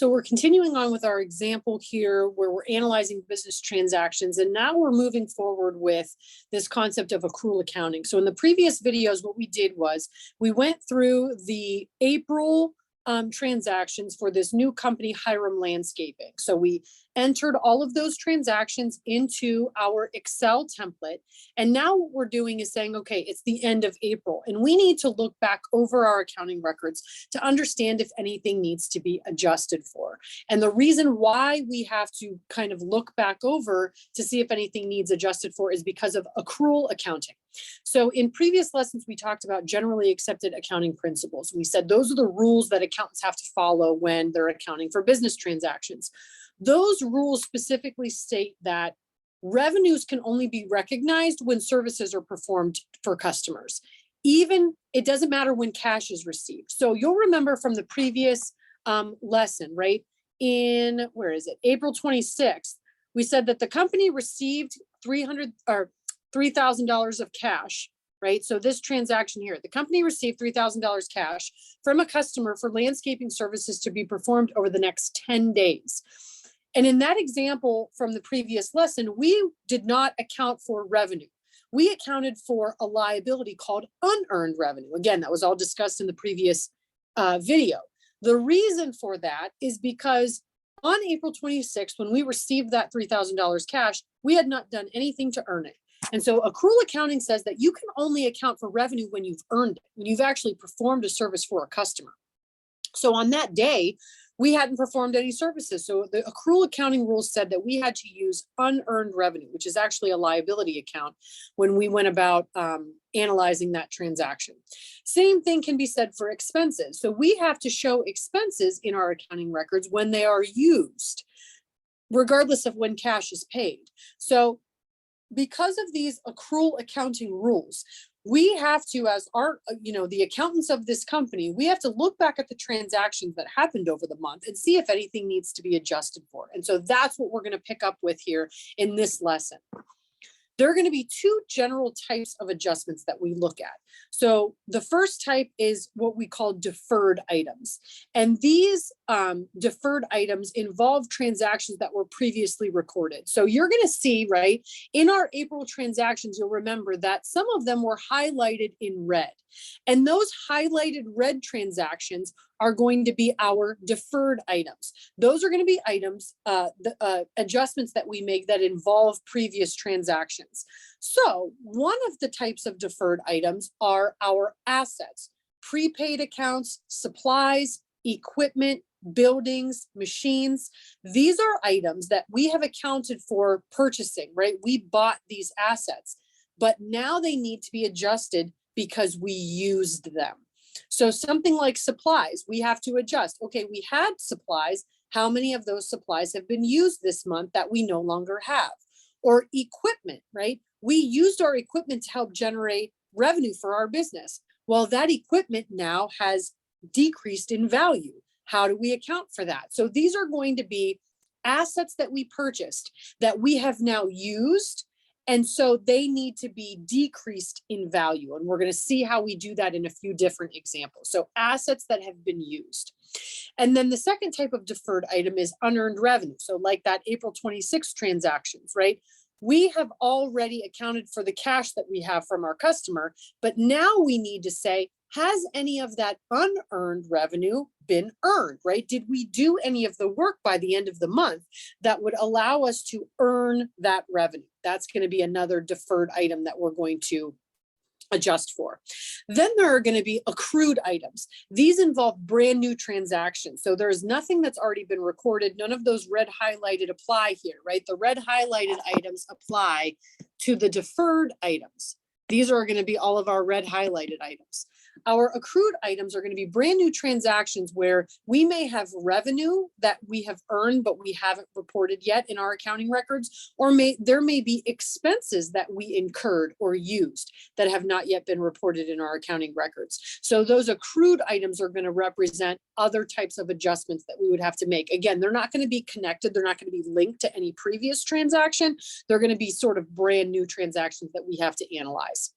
So we're continuing on with our example here where we're analyzing business transactions, and now we're moving forward with this concept of accrual accounting. So in the previous videos, what we did was we went through the April transactions for this new company, Hiram Landscaping. So we entered all of those transactions into our Excel template. And now what we're doing is saying, okay, it's the end of April, and we need to look back over our accounting records to understand if anything needs to be adjusted for. And the reason why we have to kind of look back over to see if anything needs adjusted for is because of accrual accounting. So in previous lessons, we talked about generally accepted accounting principles. We said those are the rules that accountants have to follow when they're accounting for business transactions. Those rules specifically state that revenues can only be recognized when services are performed for customers. Even, it doesn't matter when cash is received. So you'll remember from the previous lesson, right? In, where is it? April 26th, we said that the company received $3,000 of cash, right? So this transaction here, the company received $3,000 cash from a customer for landscaping services to be performed over the next 10 days. And in that example from the previous lesson, we did not account for revenue. We accounted for a liability called unearned revenue. Again, that was all discussed in the previous video. The reason for that is because on April 26th, when we received that $3,000 cash, we had not done anything to earn it. And so accrual accounting says that you can only account for revenue when you've earned it, when you've actually performed a service for a customer. So on that day, we hadn't performed any services. So the accrual accounting rules said that we had to use unearned revenue, which is actually a liability account, when we went about analyzing that transaction. Same thing can be said for expenses. So we have to show expenses in our accounting records when they are used, regardless of when cash is paid. So because of these accrual accounting rules, we have to, as our, the accountants of this company, we have to look back at the transactions that happened over the month and see if anything needs to be adjusted for. And so that's what we're going to pick up with here in this lesson. There are going to be two general types of adjustments that we look at. So the first type is what we call deferred items. And these deferred items involve transactions that were previously recorded. So you're going to see, right, in our April transactions, you'll remember that some of them were highlighted in red. And those highlighted red transactions are going to be our deferred items. Those are going to be items, adjustments that we make that involve previous transactions. So one of the types of deferred items are our assets, prepaid accounts, supplies, equipment, buildings, machines. These are items that we have accounted for purchasing, right? We bought these assets, but now they need to be adjusted because we used them. So something like supplies, we have to adjust. Okay, we had supplies. How many of those supplies have been used this month that we no longer have? Or equipment, right? We used our equipment to help generate revenue for our business. Well, that equipment now has decreased in value. How do we account for that? So these are going to be assets that we purchased that we have now used. And so they need to be decreased in value. And we're going to see how we do that in a few different examples. So assets that have been used. And then the second type of deferred item is unearned revenue. So like that April 26th transactions, right? We have already accounted for the cash that we have from our customer, but now we need to say, has any of that unearned revenue been earned, right? Did we do any of the work by the end of the month that would allow us to earn that revenue? That's going to be another deferred item that we're going to adjust for. Then there are going to be accrued items. These involve brand new transactions. So there's nothing that's already been recorded. None of those red highlighted apply here, right? The red highlighted items apply to the deferred items. These are going to be all of our red highlighted items. Our accrued items are going to be brand new transactions where we may have revenue that we have earned, but we haven't reported yet in our accounting records, or there may be expenses that we incurred or used that have not yet been reported in our accounting records. So those accrued items are going to represent other types of adjustments that we would have to make. Again, they're not going to be connected. They're not going to be linked to any previous transaction. They're going to be sort of brand new transactions that we have to analyze.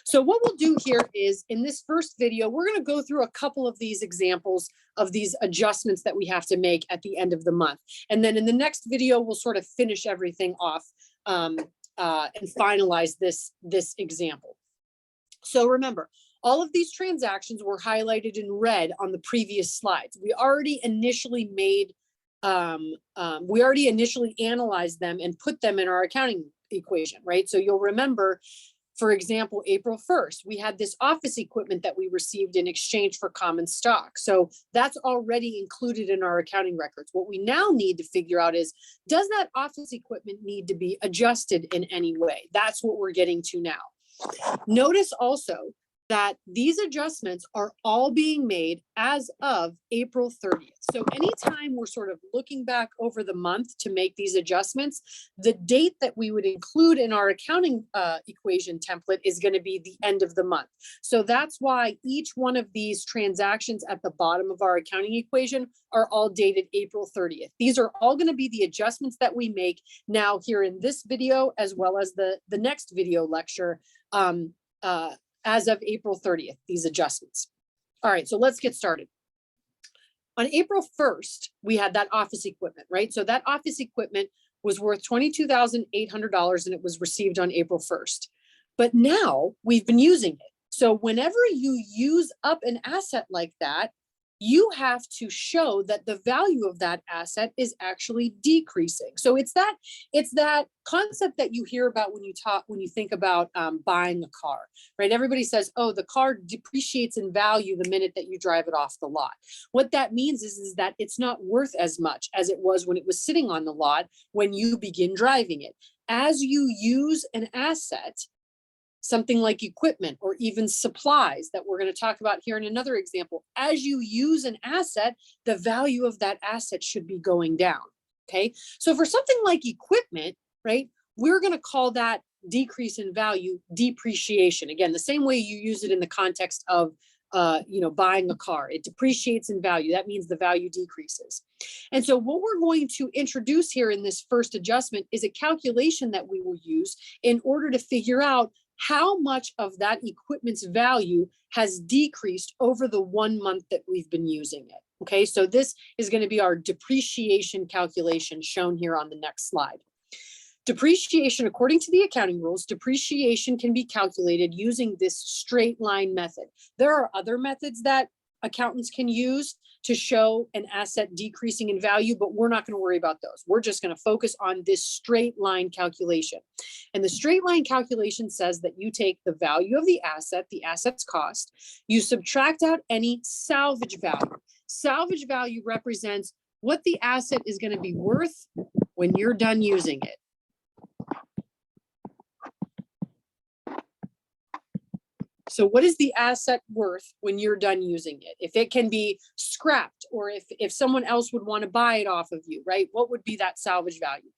So what we'll do here is in this first video, we're going to go through a couple of these examples of these adjustments that we have to make at the end of the month. And then in the next video, we'll sort of finish everything off and finalize this example. So remember, all of these transactions were highlighted in red on the previous slides. We already initially analyzed them and put them in our accounting equation, right? So you'll remember, for example, April 1st, we had this office equipment that we received in exchange for common stock. So that's already included in our accounting records. What we now need to figure out is, does that office equipment need to be adjusted in any way? That's what we're getting to now. Notice also that these adjustments are all being made as of April 30th. So anytime we're sort of looking back over the month to make these adjustments, the date that we would include in our accounting equation template is going to be the end of the month. So that's why each one of these transactions at the bottom of our accounting equation are all dated April 30th. These are all going to be the adjustments that we make now here in this video, as well as the next video lecture as of April 30th, these adjustments. All right, so let's get started. On April 1st, we had that office equipment, right? So that office equipment was worth $22,800 and it was received on April 1st. But now we've been using it. So whenever you use up an asset like that, you have to show that the value of that asset is actually decreasing. So it's that concept that you hear about when you think about buying a car, right? Everybody says, oh, the car depreciates in value the minute that you drive it off the lot. What that means is that it's not worth as much as it was when it was sitting on the lot when you begin driving it. As you use an asset, something like equipment or even supplies that we're going to talk about here in another example, as you use an asset, the value of that asset should be going down, okay? So for something like equipment, right, we're going to call that decrease in value depreciation. Again, the same way you use it in the context of buying a car. It depreciates in value. That means the value decreases. And so what we're going to introduce here in this first adjustment is a calculation that we will use in order to figure out how much of that equipment's value has decreased over the 1 month that we've been using it. Okay, so this is going to be our depreciation calculation shown here on the next slide. Depreciation, according to the accounting rules, depreciation can be calculated using this straight line method. There are other methods that accountants can use to show an asset decreasing in value, but we're not going to worry about those. We're just going to focus on this straight line calculation. And the straight line calculation says that you take the value of the asset's cost, you subtract out any salvage value. Salvage value represents what the asset is going to be worth when you're done using it. So what is the asset worth when you're done using it? If it can be scrapped, or if someone else would want to buy it off of you, right? What would be that salvage value?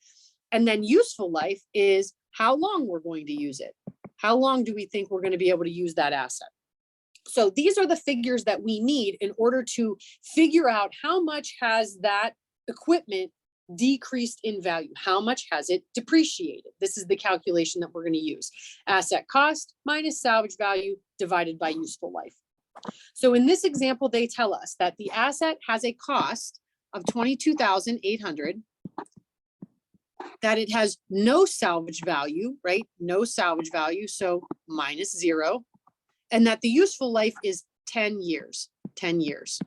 And then useful life is how long we're going to use it. How long do we think we're going to be able to use that asset? So these are the figures that we need in order to figure out how much has that equipment decreased in value. How much has it depreciated? This is the calculation that we're going to use. Asset cost minus salvage value divided by useful life. So in this example, they tell us that the asset has a cost of $22,800, that it has no salvage value, right? No salvage value, so minus 0, and that the useful life is 10 years, 10 years.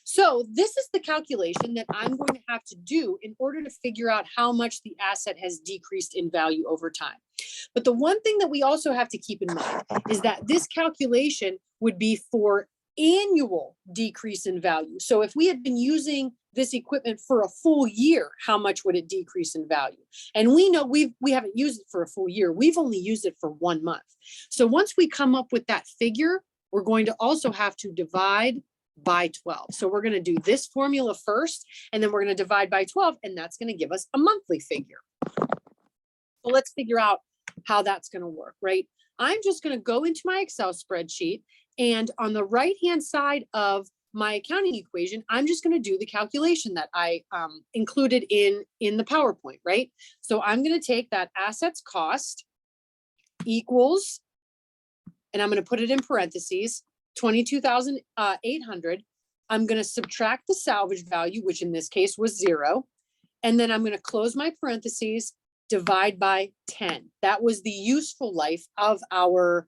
So this is the calculation that I'm going to have to do in order to figure out how much the asset has decreased in value over time. But the one thing that we also have to keep in mind is that this calculation would be for annual decrease in value. So if we had been using this equipment for a full year, how much would it decrease in value? And we know we haven't used it for a full year. We've only used it for 1 month. So once we come up with that figure, we're going to also have to divide by 12. So we're going to do this formula first, and then we're going to divide by 12, and that's going to give us a monthly figure. So let's figure out how that's going to work, right? I'm just going to go into my Excel spreadsheet, and on the right-hand side of my accounting equation, I'm just going to do the calculation that I included in the PowerPoint, right? So I'm going to take that assets cost equals and I'm going to put it in parentheses, 22,800. I'm going to subtract the salvage value, which in this case was 0. And then I'm going to close my parentheses, divide by 10. That was the useful life of our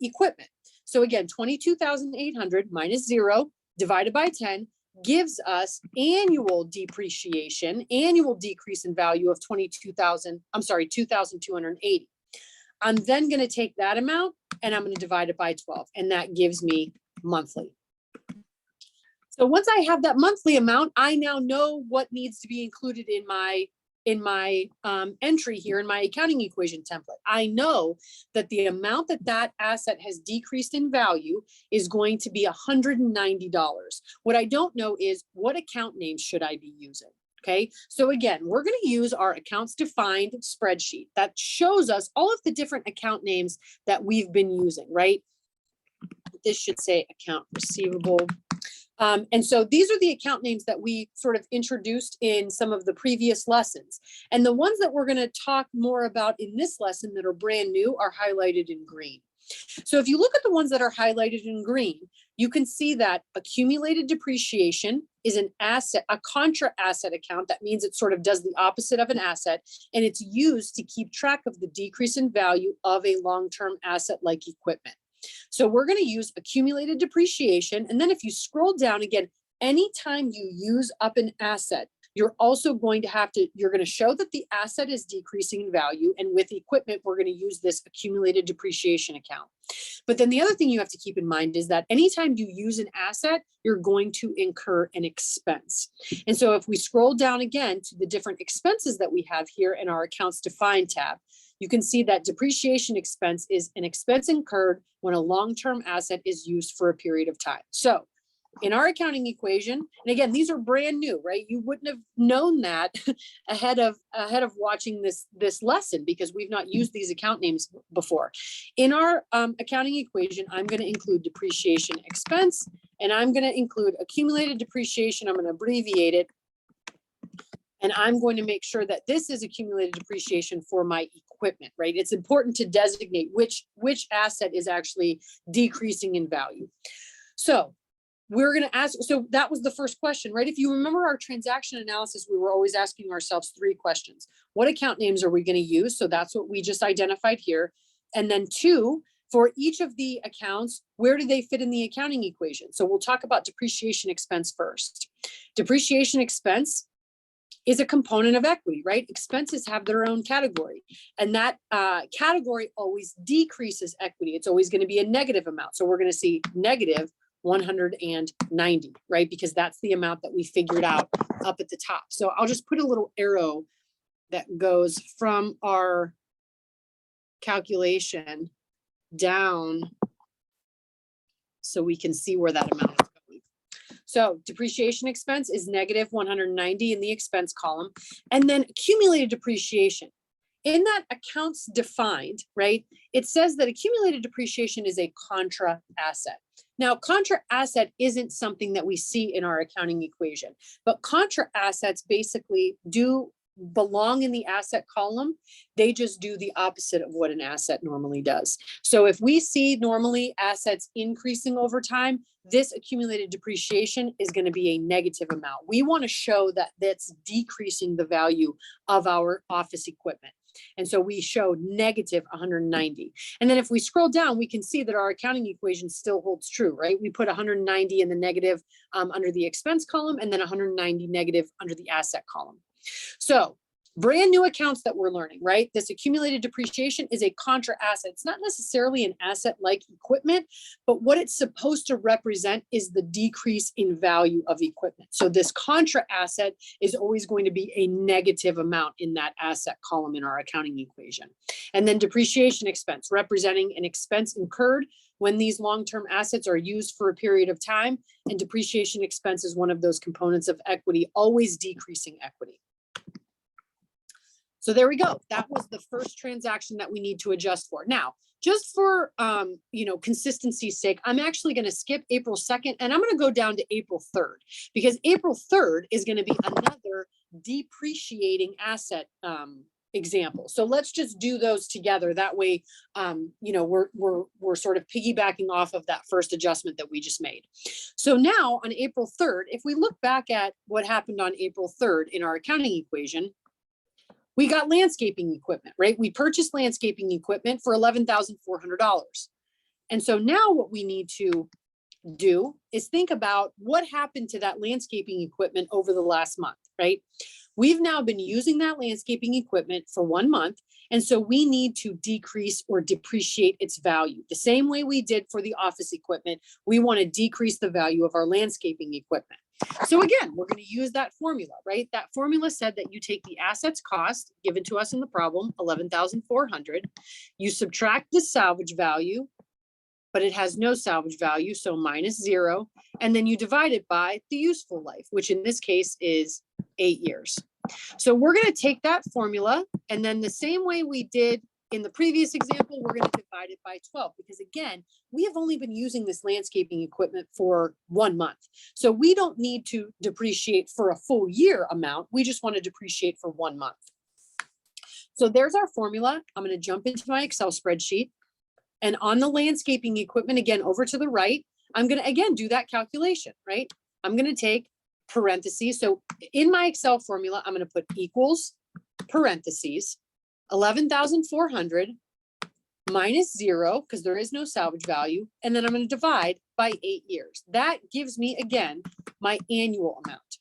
equipment. So again, 22,800 minus 0 divided by 10 gives us annual depreciation, annual decrease in value of 2,280. I'm then going to take that amount and I'm going to divide it by 12, and that gives me monthly. So once I have that monthly amount, I now know what needs to be included in my entry here in my accounting equation template. I know that the amount that asset has decreased in value is going to be $190. What I don't know is what account name should I be using? Okay, so again, we're going to use our accounts defined spreadsheet that shows us all of the different account names that we've been using, right? This should say account receivable. And so these are the account names that we sort of introduced in some of the previous lessons. And the ones that we're going to talk more about in this lesson that are brand new are highlighted in green. So if you look at the ones that are highlighted in green, you can see that accumulated depreciation is an asset, a contra asset account. That means it sort of does the opposite of an asset, and it's used to keep track of the decrease in value of a long-term asset like equipment. So we're going to use accumulated depreciation. And then if you scroll down again, anytime you use up an asset, you're also going to you're going to show that the asset is decreasing in value. And with equipment, we're going to use this accumulated depreciation account. But then the other thing you have to keep in mind is that anytime you use an asset, you're going to incur an expense. And so if we scroll down again to the different expenses that we have here in our accounts defined tab, you can see that depreciation expense is an expense incurred when a long-term asset is used for a period of time. So in our accounting equation, and again, these are brand new, right? You wouldn't have known that ahead of watching this lesson because we've not used these account names before. In our accounting equation, I'm going to include depreciation expense, and I'm going to include accumulated depreciation. I'm going to abbreviate it. And I'm going to make sure that this is accumulated depreciation for my equipment, right? It's important to designate which asset is actually decreasing in value. So we're going to ask, so that was the first question, right? If you remember our transaction analysis, we were always asking ourselves 3 questions. What account names are we going to use? So that's what we just identified here. And then 2, for each of the accounts, where do they fit in the accounting equation? So we'll talk about depreciation expense first. Depreciation expense is a component of equity, right? Expenses have their own category, and that category always decreases equity. It's always going to be a negative amount. So we're going to see negative 190, right? Because that's the amount that we figured out up at the top. So I'll just put a little arrow that goes from our calculation down so we can see where that amount is going. So depreciation expense is negative 190 in the expense column. And then accumulated depreciation. In that accounts defined, right, it says that accumulated depreciation is a contra asset. Now, contra asset isn't something that we see in our accounting equation, but contra assets basically do belong in the asset column. They just do the opposite of what an asset normally does. So if we see normally assets increasing over time, this accumulated depreciation is going to be a negative amount. We want to show that that's decreasing the value of our office equipment. And so we show negative 190. And then if we scroll down, we can see that our accounting equation still holds true, right? We put 190 in the negative under the expense column, and then 190 negative under the asset column. So brand new accounts that we're learning, right? This accumulated depreciation is a contra asset. It's not necessarily an asset like equipment, but what it's supposed to represent is the decrease in value of equipment. So this contra asset is always going to be a negative amount in that asset column in our accounting equation. And then depreciation expense, representing an expense incurred when these long-term assets are used for a period of time. And depreciation expense is one of those components of equity, always decreasing equity. So there we go. That was the first transaction that we need to adjust for. Now, just for consistency's sake, I'm actually going to skip April 2nd and I'm going to go down to April 3rd because April 3rd is going to be another depreciating asset example. So let's just do those together. That way, you know, we're sort of piggybacking off of that first adjustment that we just made. So now on April 3rd, if we look back at what happened on April 3rd in our accounting equation, we got landscaping equipment, right? We purchased landscaping equipment for $11,400. And so now what we need to do is think about what happened to that landscaping equipment over the last month, right? We've now been using that landscaping equipment for 1 month. And so we need to decrease or depreciate its value. The same way we did for the office equipment, we want to decrease the value of our landscaping equipment. So again, we're going to use that formula, right? That formula said that you take the assets cost given to us in the problem, 11,400, you subtract the salvage value, but it has no salvage value, so -0. And then you divide it by the useful life, which in this case is 8 years. So we're going to take that formula, and then the same way we did in the previous example, we're going to divide it by 12, because again, we have only been using this landscaping equipment for 1 month. So we don't need to depreciate for a full year amount. We just want to depreciate for 1 month. So there's our formula. I'm going to jump into my Excel spreadsheet. And on the landscaping equipment, again, over to the right, I'm going to, again, do that calculation, right? I'm going to take parentheses. So in my Excel formula, I'm going to put equals parentheses, 11,400 minus 0, because there is no salvage value. And then I'm going to divide by 8 years. That gives me, again, my annual amount.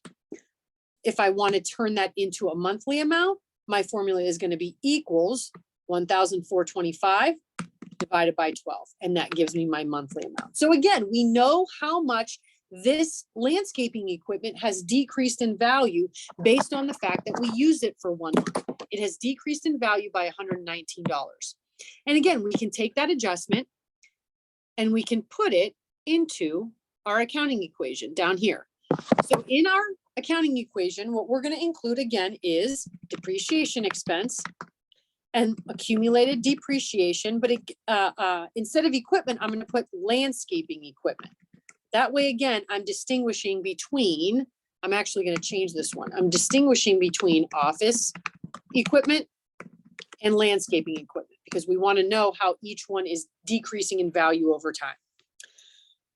If I want to turn that into a monthly amount, my formula is going to be equals 1,425 divided by 12, and that gives me my monthly amount. So again, we know how much this landscaping equipment has decreased in value based on the fact that we used it for 1 month. It has decreased in value by $119. And again, we can take that adjustment and we can put it into our accounting equation down here. So in our accounting equation, what we're going to include again is depreciation expense and accumulated depreciation, but instead of equipment, I'm going to put landscaping equipment. That way, again, I'm distinguishing between, I'm actually going to change this one. I'm distinguishing between office equipment and landscaping equipment, because we want to know how each one is decreasing in value over time.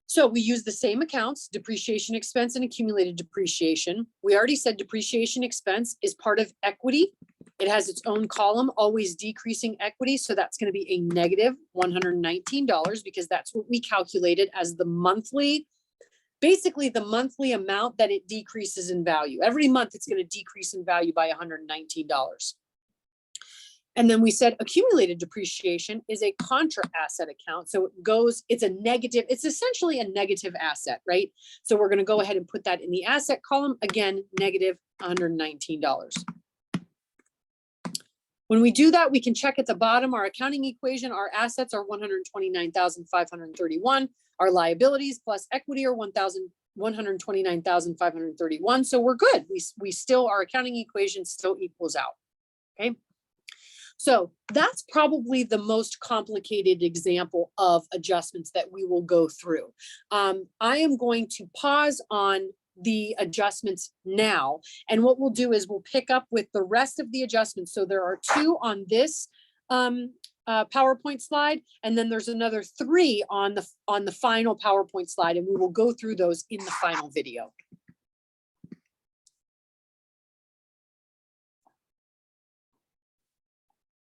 So we use the same accounts, depreciation expense and accumulated depreciation. We already said depreciation expense is part of equity. It has its own column, always decreasing equity. So that's going to be a negative $119, because that's what we calculated as the monthly, basically the monthly amount that it decreases in value. Every month it's going to decrease in value by $119. And then we said accumulated depreciation is a contra asset account. So it goes, it's a negative, it's essentially a negative asset, right? So we're going to go ahead and put that in the asset column. Again, negative $119. When we do that, we can check at the bottom, our accounting equation, our assets are 129,531. Our liabilities plus equity are 129,531. So we're good. We still, our accounting equation still equals out. Okay. So that's probably the most complicated example of adjustments that we will go through. I am going to pause on the adjustments now. And what we'll do is we'll pick up with the rest of the adjustments. So there are 2 on this PowerPoint slide, and then there's another 3 on the final PowerPoint slide, and we will go through those in the final video.